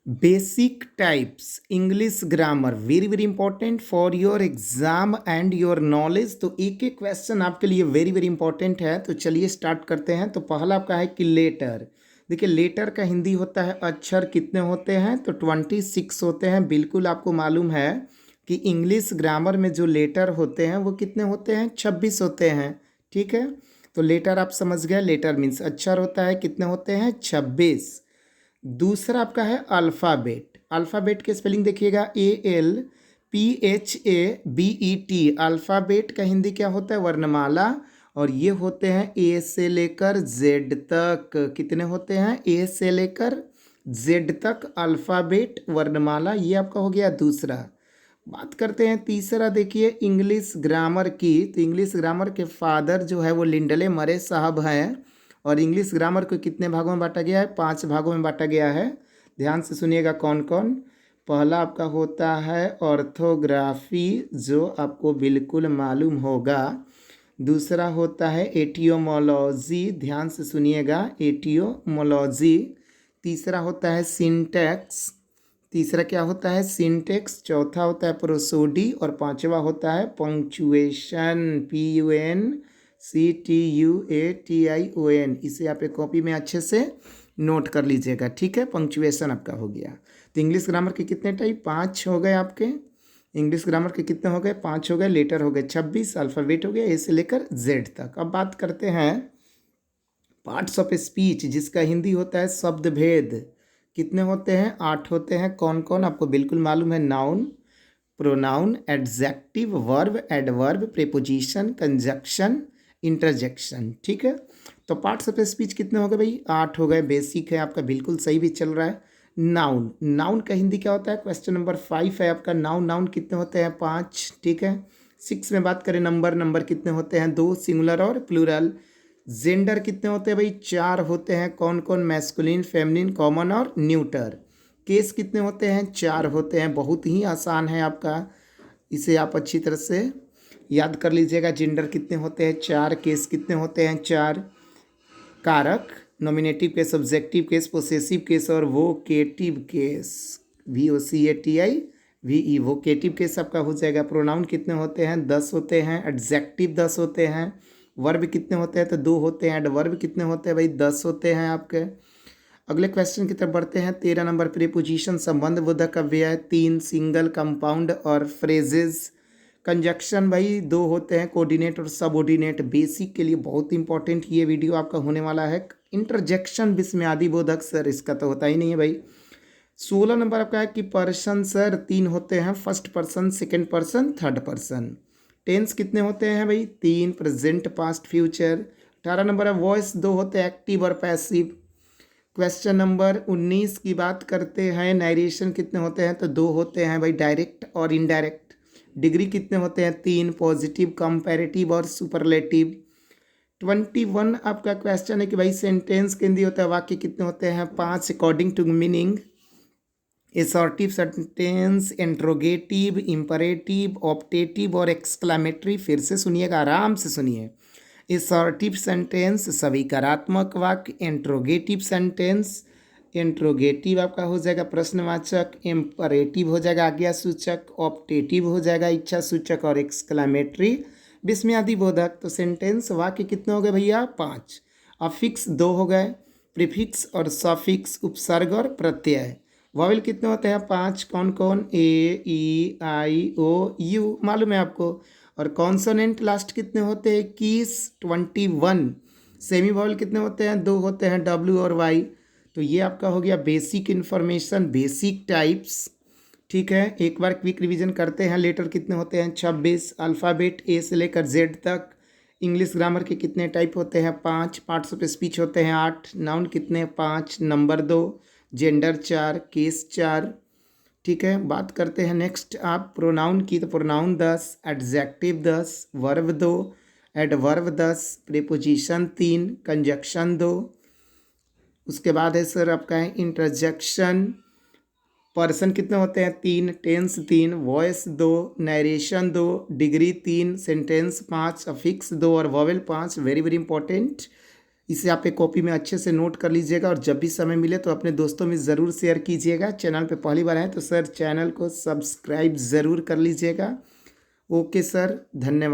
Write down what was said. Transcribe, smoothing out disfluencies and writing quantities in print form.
Basic types English grammar very very important for your exam and your knowledge. तो एक एक question आपके लिए वेरी वेरी इंपॉर्टेंट है। तो चलिए स्टार्ट करते हैं। तो पहला आपका है कि लेटर। देखिए लेटर का हिंदी होता है अक्षर कितने होते हैं? तो 26 होते हैं। बिल्कुल आपको मालूम है कि इंग्लिश ग्रामर में जो लेटर होते हैं वो कितने होते हैं? 26 होते हैं। ठीक है, तो लेटर आप समझ गए। लेटर मीन्स अक्षर होता है, कितने होते हैं? 26। दूसरा आपका है अल्फ़ाबेट। अल्फ़ाबेट के स्पेलिंग देखिएगा, ALPHABET। अल्फ़ाबेट का हिंदी क्या होता है? वर्णमाला। और ये होते हैं ए से लेकर जेड तक। कितने होते हैं? ए से लेकर जेड तक अल्फ़ाबेट वर्णमाला। ये आपका हो गया दूसरा। बात करते हैं तीसरा। देखिए इंग्लिश ग्रामर की। तो इंग्लिश ग्रामर के फादर जो है वो लिंडले मरे साहब हैं। और इंग्लिश ग्रामर को कितने भागों में बांटा गया है? 5 भागों में बांटा गया है। ध्यान से सुनिएगा कौन कौन। पहला आपका होता है ऑर्थोग्राफी, जो आपको बिल्कुल मालूम होगा। दूसरा होता है एटियोमोलॉजी, ध्यान से सुनिएगा, एटियोमोलॉजी। तीसरा होता है सिंटैक्स। तीसरा क्या होता है? सिंटेक्स। चौथा होता है प्रोसोडी। और पांचवा होता है पंक्चुएशन, PUNCTUATION। इसे आप एक कॉपी में अच्छे से नोट कर लीजिएगा। ठीक है, पंक्चुएशन आपका हो गया। तो इंग्लिश ग्रामर के कितने टाइप? 5 हो गए आपके। इंग्लिश ग्रामर के कितने हो गए? 5 हो गए। लेटर हो गए 26। अल्फ़ाबेट हो गया ए से लेकर जेड तक। अब बात करते हैं पार्ट्स ऑफ स्पीच, जिसका हिंदी होता है शब्द भेद। कितने होते हैं? 8 होते हैं। कौन कौन? आपको बिल्कुल मालूम है। Noun, pronoun, adjective, verb, adverb, preposition, conjunction, interjection. ठीक है, तो पार्ट्स ऑफ स्पीच कितने हो गए भाई? 8 हो गए। बेसिक है आपका, बिल्कुल सही भी चल रहा है। नाउन, नाउन का हिंदी क्या होता है? क्वेश्चन नंबर 5 है आपका। नाउन, नाउन कितने होते हैं? 5। ठीक है, 6 में बात करें नंबर, नंबर कितने होते हैं? 2, सिंगुलर और प्लूरल। जेंडर कितने होते हैं भाई? 4 होते हैं। कौन कौन? मैस्कुलिन, फेमिनिन, कॉमन और न्यूटर। केस कितने होते हैं? 4 होते हैं। बहुत ही आसान है आपका, इसे आप अच्छी तरह से याद कर लीजिएगा। जेंडर कितने होते हैं? 4। केस कितने होते हैं? 4। कारक, nominative case, subjective case, possessive case और vocative case, VOCATIVE। Vocative case आपका हो जाएगा। प्रोनाउन कितने होते हैं? 10 होते हैं। एडजेक्टिव 10 होते हैं। वर्ब कितने होते हैं? तो 2 होते हैं। एडवर्ब कितने होते हैं भाई? 10 होते हैं आपके। अगले क्वेश्चन की तरफ बढ़ते हैं। 13 नंबर, प्रीपोजिशन संबंध बोधक अव्यय 3, सिंगल, कंपाउंड और फ्रेजेस। कंजक्शन भाई 2 होते हैं, कोऑर्डिनेट और सबऑर्डिनेट। बेसिक के लिए बहुत इंपॉर्टेंट ये वीडियो आपका होने वाला है। इंटरजेक्शन विस्मयादि बोधक सर, इसका तो होता ही नहीं है भाई। 16 नंबर आपका है कि पर्सन सर 3 होते हैं, first person, second person, third person. Tense कितने होते हैं भाई? 3, प्रेजेंट, पास्ट, फ्यूचर। 18 नंबर है वॉइस 2 होते हैं, एक्टिव और पैसिव। क्वेश्चन नंबर 19 की बात करते हैं। नरेशन कितने होते हैं? तो 2 होते हैं भाई, डायरेक्ट और इनडायरेक्ट। डिग्री कितने होते हैं? 3, पॉजिटिव, कंपैरेटिव और सुपरलेटिव। 21 आपका क्वेश्चन है कि भाई सेंटेंस के हिंदी होता है वाक्य कितने होते हैं? 5, according to meaning. Assertive sentence, interrogative, imperative, optative और एक्सक्लामेटरी। फिर से सुनिएगा, आराम से सुनिए। असर्टिव सेंटेंस सविकारात्मक वाक्य। इंट्रोगेटिव सेंटेंस, इंट्रोगेटिव आपका हो जाएगा प्रश्नवाचक। इम्परेटिव हो जाएगा आज्ञा सूचक। ऑप्टेटिव हो जाएगा इच्छा सूचक। और एक्सक्लामेटरी विस्मयादि बोधक। तो सेंटेंस वाक्य कितने हो गए भैया? 5। अफिक्स 2 हो गए। प्रीफिक्स और सफिक्स, उपसर्ग और प्रत्यय। वॉवेल कितने होते हैं? 5। कौन कौन? A, E, I, O, U, मालूम है आपको। और कॉन्सोनेंट लास्ट कितने होते हैं? 21, 21। सेमी वॉवेल कितने होते हैं? 2 होते हैं, W और Y। तो ये आपका हो गया बेसिक इन्फॉर्मेशन, बेसिक टाइप्स। ठीक है, एक बार क्विक रिवीजन करते हैं। लेटर कितने होते हैं? 26। अल्फ़ाबेट A से लेकर Z तक। इंग्लिश ग्रामर के कितने टाइप होते हैं? 5। पार्ट्स ऑफ स्पीच होते हैं 8। नाउन कितने? 5। नंबर 2। जेंडर 4। केस 4। ठीक है, बात करते हैं नेक्स्ट आप प्रोनाउन की। तो pronoun 10, adjective 10, verb 2, adverb 10, preposition 3, conjunction 2। उसके बाद है सर आपका है इंटरजेक्शन। पर्सन कितने होते हैं? 3। Tense 3, voice 2, narration 2, degree 3, sentence 5, affix 2 और वॉवेल 5। Very very important. इसे आप एक कॉपी में अच्छे से नोट कर लीजिएगा और जब भी समय मिले तो अपने दोस्तों में ज़रूर शेयर कीजिएगा। चैनल पे पहली बार आए तो सर चैनल को सब्सक्राइब ज़रूर कर लीजिएगा। ओके सर, धन्यवाद।